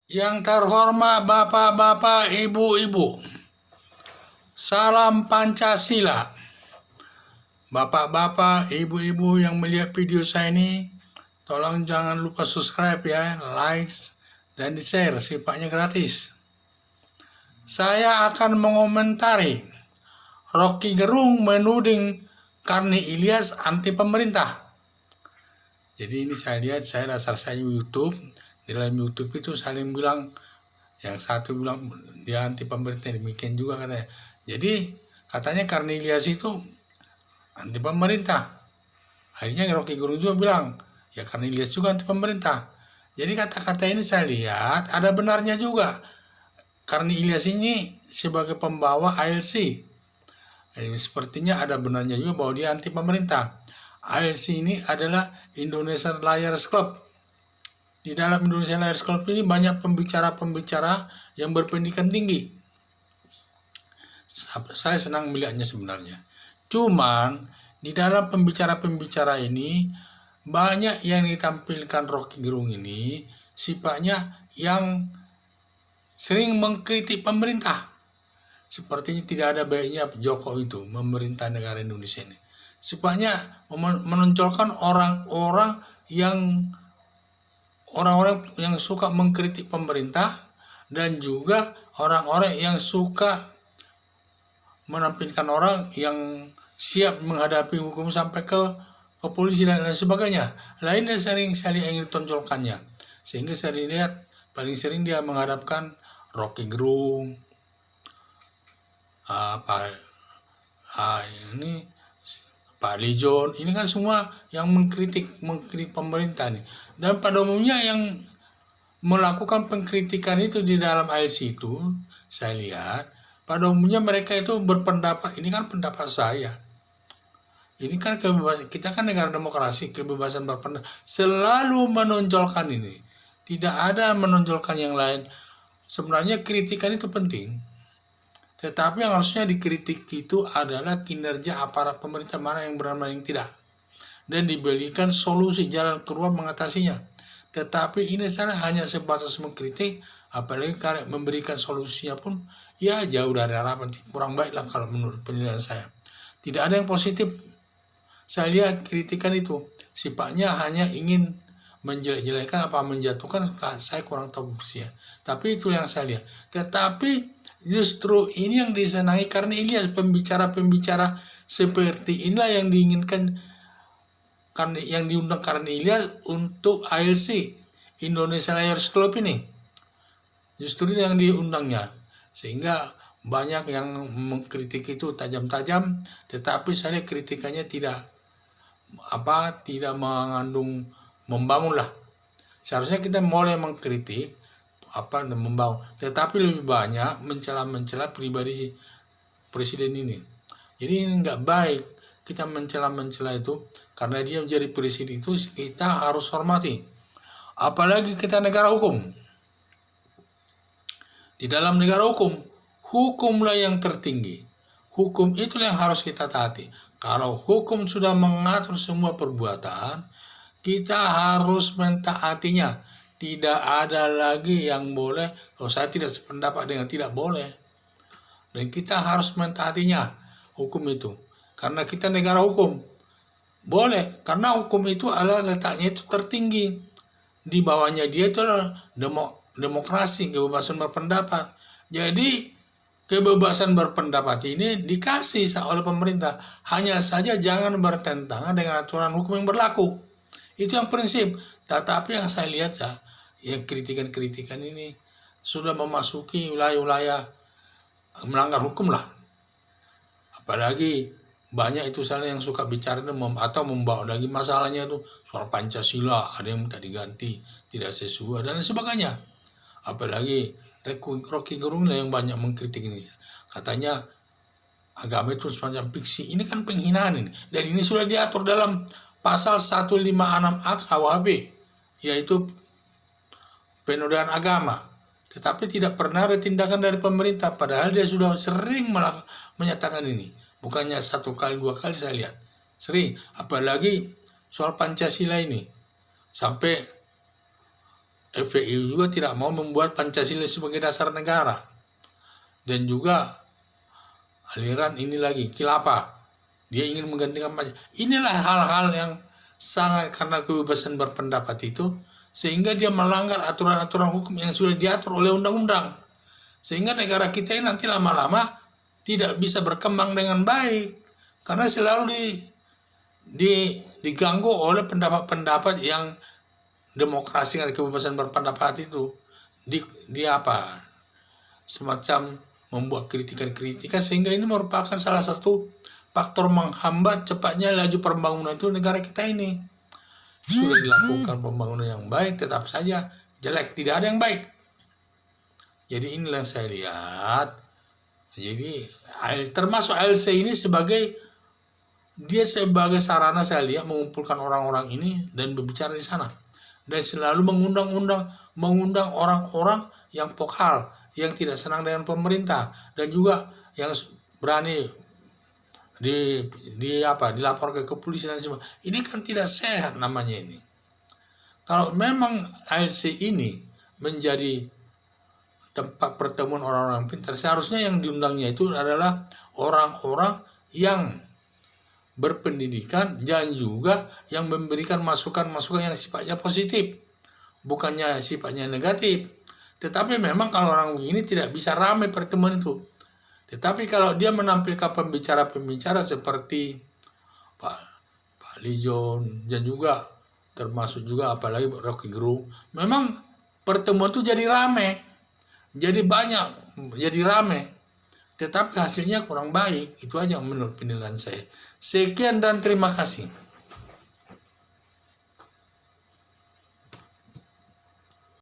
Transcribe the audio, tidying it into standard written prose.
Yang terhormat Bapak-bapak, Ibu-ibu, salam Pancasila. Bapak-bapak, Ibu-ibu yang melihat video saya ini, tolong jangan lupa subscribe ya, like, dan di-share, sifatnya gratis. Saya akan mengomentari Rocky Gerung menuding Karni Ilyas anti pemerintah. Jadi ini saya lihat, dasar saya YouTube. Di dalam YouTube itu saling bilang, yang satu bilang dia anti pemerintah, demikian juga katanya. Jadi katanya Karni Ilyas itu anti pemerintah. Akhirnya Rocky Gerung juga bilang, ya Karni Ilyas juga anti pemerintah. Jadi kata-kata ini saya lihat ada benarnya juga. Karni Ilyas ini sebagai pembawa ALC. Sepertinya ada benarnya juga bahwa dia anti pemerintah. ALC ini adalah Indonesian Liars Club. Di dalam Indonesian Liars Club ini banyak pembicara-pembicara yang berpendidikan tinggi. Saya senang melihatnya sebenarnya. Cuman di dalam pembicara-pembicara ini banyak yang ditampilkan Rocky Gerung ini sifatnya yang sering mengkritik pemerintah. Sepertinya tidak ada baiknya Jokowi itu memerintah negara Indonesia ini. Sifatnya menonjolkan orang-orang yang suka mengkritik pemerintah dan juga orang-orang yang suka menampilkan orang yang siap menghadapi hukum sampai ke polisi dan lain sebagainya. Lainnya sering sekali yang ditonjolkannya. Sehingga saya lihat paling sering dia menghadapkan Rocky Gerung, ini Pak Lijon, ini kan semua yang mengkritik pemerintah nih. Dan pada umumnya yang melakukan pengkritikan itu di dalam ALC itu, saya lihat pada umumnya mereka itu berpendapat, ini kan pendapat saya. Ini kan kebebasan, kita kan negara demokrasi, kebebasan berpendapat selalu menonjolkan ini. Tidak ada menonjolkan yang lain. Sebenarnya kritikan itu penting. Tetapi yang harusnya dikritik itu adalah kinerja aparat pemerintah, mana yang benar, mana yang tidak. Dan diberikan solusi jalan keluar mengatasinya. Tetapi ini sana hanya sebatas mengkritik, apalagi karena memberikan solusinya pun ya jauh dari harapan, kurang baiklah kalau menurut penilaian saya. Tidak ada yang positif. Saya lihat kritikan itu sifatnya hanya ingin menjelek-jelekan apa menjatuhkan, saya kurang tahu ya. Tapi itu yang saya lihat. Tetapi justru ini yang disenangi karena Ilyas, pembicara-pembicara seperti inilah yang diinginkan, karena yang diundang karena Ilyas untuk ALC Indonesia Liars Club ini. Justru yang diundangnya, sehingga banyak yang mengkritik itu tajam-tajam, tetapi saya kritikannya tidak mengandung membangun lah. Seharusnya kita mulai mengkritik membangun, tetapi lebih banyak mencela pribadi si presiden ini. Jadi ini nggak baik kita mencela itu, karena dia menjadi presiden itu kita harus hormati. Apalagi kita negara hukum. Di dalam negara hukum, hukumlah yang tertinggi. Hukum itulah yang harus kita taati. Kalau hukum sudah mengatur semua perbuatan, kita harus mentaatinya. Tidak ada lagi yang boleh, saya tidak sependapat dengan tidak boleh. Dan kita harus mentaatinya, hukum itu. Karena kita negara hukum. Boleh, karena hukum itu adalah letaknya itu tertinggi. Di bawahnya dia itu adalah demokrasi, kebebasan berpendapat. Jadi, kebebasan berpendapat ini dikasih oleh pemerintah. Hanya saja jangan bertentangan dengan aturan hukum yang berlaku. Itu yang prinsip. Tetapi yang saya lihat ya, yang kritikan-kritikan ini sudah memasuki wilayah-wilayah melanggar hukum lah. Apalagi banyak itu sana yang suka bicara atau membawa lagi masalahnya itu soal Pancasila, ada yang minta diganti, tidak sesuai dan sebagainya. Apalagi Rocky Gerung yang banyak mengkritik ini. Katanya agama itu semacam fiksi. Ini kan penghinaan ini. Dan ini sudah diatur dalam pasal 156A KUHP, yaitu penodaan agama. Tetapi tidak pernah ada tindakan dari pemerintah, padahal dia sudah sering menyatakan ini. Bukannya satu kali, dua kali saya lihat. Sering, apalagi soal Pancasila ini. Sampai FPI juga tidak mau membuat Pancasila sebagai dasar negara. Dan juga aliran ini lagi, khilafah. Dia ingin menggantikan Pancasila. Inilah hal-hal yang sangat karena kebebasan berpendapat itu, sehingga dia melanggar aturan-aturan hukum yang sudah diatur oleh undang-undang. Sehingga negara kita ini nanti lama-lama tidak bisa berkembang dengan baik. Karena selalu diganggu oleh pendapat-pendapat yang demokrasi dan kebebasan berpendapat itu semacam membuat kritikan-kritikan, sehingga ini merupakan salah satu faktor menghambat cepatnya laju pembangunan itu negara kita ini. Sudah dilakukan pembangunan yang baik, tetap saja jelek, tidak ada yang baik. Jadi inilah yang saya lihat. Jadi termasuk ALC ini sebagai sarana saya lihat mengumpulkan orang-orang ini dan berbicara di sana. Dan selalu mengundang orang-orang yang vokal, yang tidak senang dengan pemerintah, dan juga yang berani dilapor ke kepolisian dan semua. Ini kan tidak sehat namanya ini. Kalau memang ALC ini menjadi tempat pertemuan orang-orang pintar, seharusnya yang diundangnya itu adalah orang-orang yang berpendidikan dan juga yang memberikan masukan-masukan yang sifatnya positif, bukannya sifatnya negatif. Tetapi memang kalau orang begini tidak bisa ramai pertemuan itu. Tetapi kalau dia menampilkan pembicara-pembicara seperti Pak Lijon dan juga termasuk juga apalagi Rocky Gerung, memang pertemuan itu jadi ramai, jadi banyak, jadi ramai. Tetapi hasilnya kurang baik. Itu aja menurut penilaian saya. Sekian dan terima kasih.